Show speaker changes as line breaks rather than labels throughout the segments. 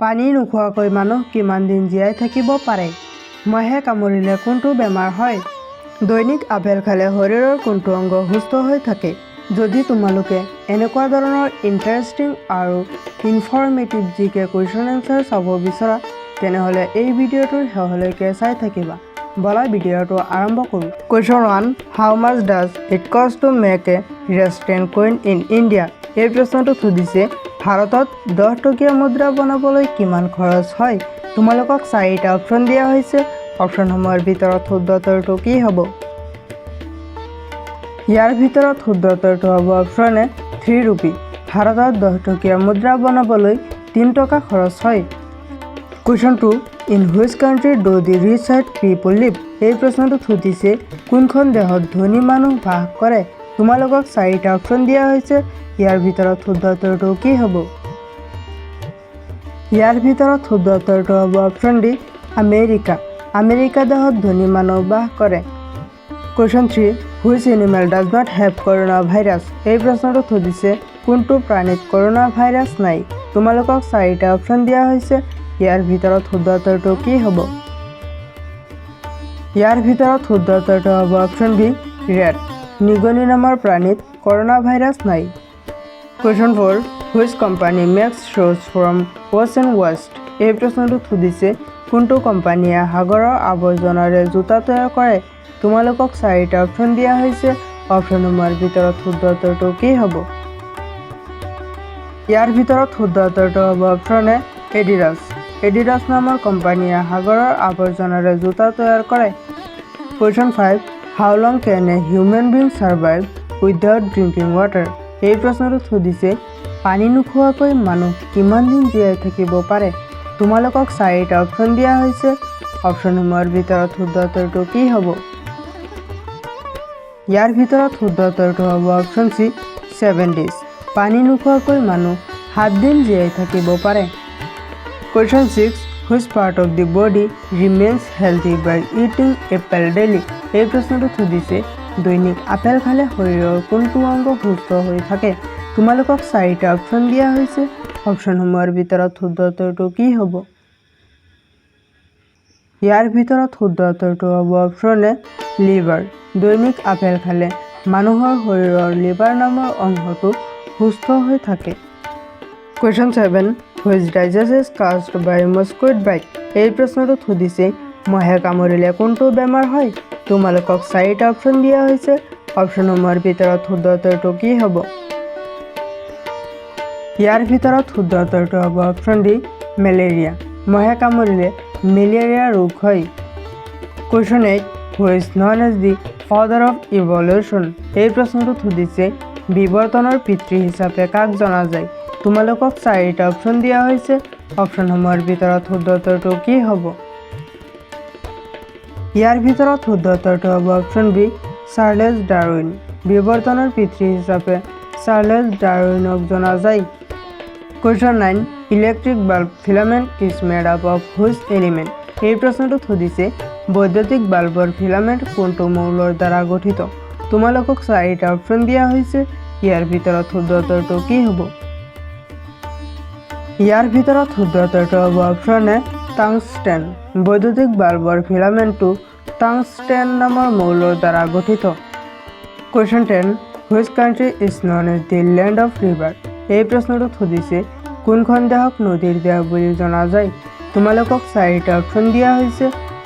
পানী নোখোৱাকৈ মানুহ কিমান দিন জীয়াই থাকিব পাৰে? মহে কামুৰিলে কোনটো বেমাৰ হয়? দৈনিক আপেল খালে শৰীৰৰ কোনটো অংগ সুস্থ হৈ থাকে? যদি তোমালোকে এনেকুৱা ধৰণৰ ইণ্টাৰেষ্টিং আৰু ইনফৰ্মেটিভ জিকে কুৱেশ্যন এনচাৰ চাব বিচৰা তেনেহ'লে এই ভিডিঅ'টোৰ শেষলৈকে চাই থাকিবা। বলা ভিডিঅ'টো আৰম্ভ কৰোঁ। Question 1, how much does it cost to make a restaurant coin in India? এই প্ৰশ্নটো সুধিছে ভাৰতত 10 টকীয়া মুদ্ৰা বনাবলৈ কিমান খৰচ হয়? তোমালোকক 4টা অপশ্যন দিয়া হৈছে। অপশ্যনসমূহৰ ভিতৰত শুদ্ধ উত্তৰটো কি হ'ব? ইয়াৰ ভিতৰত শুদ্ধ উত্তৰটো হ'ব অপশ্যন এ 3 ৰুপি। ভাৰতত 10 টকীয়া মুদ্ৰা বনাবলৈ 3 টকা খৰচ হয়। Question 2, in which country do the rich height people live? এই প্ৰশ্নটোত সুধিছে কোনখন দেশত ধনী মানুহ বাস কৰে? তোমালোকক 4টা অপশ্যন দিয়া হৈছে। ইয়াৰ ভিতৰত শুদ্ধ উত্তৰটো কি হ'ব? ইয়াৰ ভিতৰত শুদ্ধ উত্তৰটো হ'ব অপশ্যন ডি, আমেৰিকা। আমেৰিকা দেশত ধনী মানুহ বাস কৰে। Question 3, which animal does not have corona virus? এই প্ৰশ্নটোত সুধিছে কোনটো প্ৰাণীত কৰোণা ভাইৰাছ নাই? তোমালোকক 4টা অপশ্যন দিয়া হৈছে। ইয়াৰ ভিতৰত শুদ্ধ উত্তৰটো কি হ'ব? ইয়াৰ ভিতৰত শুদ্ধ উত্তৰটো হ'ব অপশ্যন বি, ৰেট। নিগনি নামৰ প্ৰাণীত কৰোণা ভাইৰাছ নাই। কুৱেশ্যন 4, হুইচ কোম্পানী মেক্স শ্বুজ ফ্ৰম অ'চেন ৱেষ্ট? এই প্ৰশ্নটোত সুধিছে কোনটো কোম্পানীয়ে সাগৰৰ আৱৰ্জনাৰে জোতা তৈয়াৰ কৰে? তোমালোকক 4টা অপশ্যন দিয়া হৈছে। অপশ্যনসমূহৰ ভিতৰত শুদ্ধ উত্তৰটো কি হ'ব? ইয়াৰ ভিতৰত শুদ্ধ উত্তৰটো হ'ব অপশ্যন এ, এডিডাছ। এডিডাছ নামৰ কোম্পানীয়ে সাগৰৰ আৱৰ্জনাৰে জোতা তৈয়াৰ কৰে। Question 5, how long can a human being survive without drinking water? এই প্ৰশ্নটোত সুধিছে পানী নোখোৱাকৈ মানুহ কিমান দিন জীয়াই থাকিব পাৰে? তোমালোকক 4টা অপশ্যন দিয়া হৈছে। অপশ্যনসমূহৰ ভিতৰত শুদ্ধ উত্তৰটো কি হ'ব? ইয়াৰ ভিতৰত শুদ্ধ উত্তৰটো হ'ব অপশ্যন চি, 7 days। পানী নোখোৱাকৈ মানুহ 7 দিন জীয়াই থাকিব পাৰে। Question 6, which part of the body remains healthy by eating apple daily? এই প্ৰশ্নটোত সুধিছে দৈনিক আপেল খালে শৰীৰৰ কোনটো অংগ সুস্থ হৈ থাকে? তোমালোকক 4টা অপশ্যন দিয়া হৈছে। অপশ্যনসমূহৰ ভিতৰত শুদ্ধ উত্তৰটো কি হ'ব? ইয়াৰ ভিতৰত শুদ্ধ উত্তৰটো হ'ব অপশ্যন এ, লিভাৰ। দৈনিক আপেল খালে মানুহৰ শৰীৰৰ লিভাৰ নামৰ অংশটো সুস্থ হৈ থাকে। Question 7, which disease is caused by mosquito bite? এই প্ৰশ্নটোত সুধিছে মহে কামুৰিলে কোনটো বেমাৰ হয়? তোমালোকক 4টা অপশ্যন দিয়া হৈছে। অপশ্যনসমূহৰ ভিতৰত শুদ্ধ উত্তৰটো কি হ'ব? ইয়াৰ ভিতৰত শুদ্ধ উত্তৰটো হ'ব অপশ্যন ডি, মেলেৰিয়া। মহে কামুৰিলে মেলেৰিয়া ৰোগ হয়। Question 8, who is known as the father of evolution? এই প্ৰশ্নটোত সুধিছে বিৱৰ্তনৰ পিতৃ হিচাপে কাক জনা যায়? তোমালোকক 4টা অপশ্যন দিয়া হৈছে। অপশ্যনসমূহৰ ভিতৰত শুদ্ধ উত্তৰটো কি হ'ব? ইয়াৰ ভিতৰত শুদ্ধ উত্তৰটো হ'ব অপশ্যন বি, চাৰ্লেছ ডাৰউইন। বিৱৰ্তনৰ পিতৃ হিচাপে চাৰ্লেছ ডাৰউইনক জনা যায়। Question 9, electric bulb filament is made up of which element? এই প্ৰশ্নটোত সুধিছে বৈদ্যুতিক বাল্বৰ ফিলামেণ্ট কোনটো মৌলৰ দ্বাৰা গঠিত? তোমালোকক 4টা অপশ্যন দিয়া হৈছে। ইয়াৰ ভিতৰত শুদ্ধ উত্তৰটো কি হ'ব? ইয়াৰ ভিতৰত শুদ্ধ উত্তৰটো হ'ব অপশ্যন এ, টাংষ্টেন। বৈদ্যুতিক বাল্বৰ ফিলামেণ্টটো টাংষ্টেন নামৰ মৌলৰ দ্বাৰা গঠিত। Question 10, which country is known as the land of river? এই প্ৰশ্নটোত সুধিছে কোনখন দেশক নদীৰ দেশ বুলি জনা যায়? তোমালোকক 4টা অপশ্যন দিয়া হৈছে।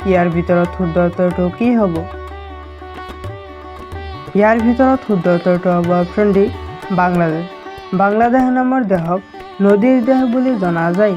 ইয়াৰ ভিতৰত শুদ্ধ উত্তৰটো কি হ'ব? ইয়াৰ ভিতৰত শুদ্ধ উত্তৰটো হ'ব অপশ্যন ডি, বাংলাদেশ। বাংলাদেশ নামৰ দেশক নদীৰ দেশ বুলি জনা যায়।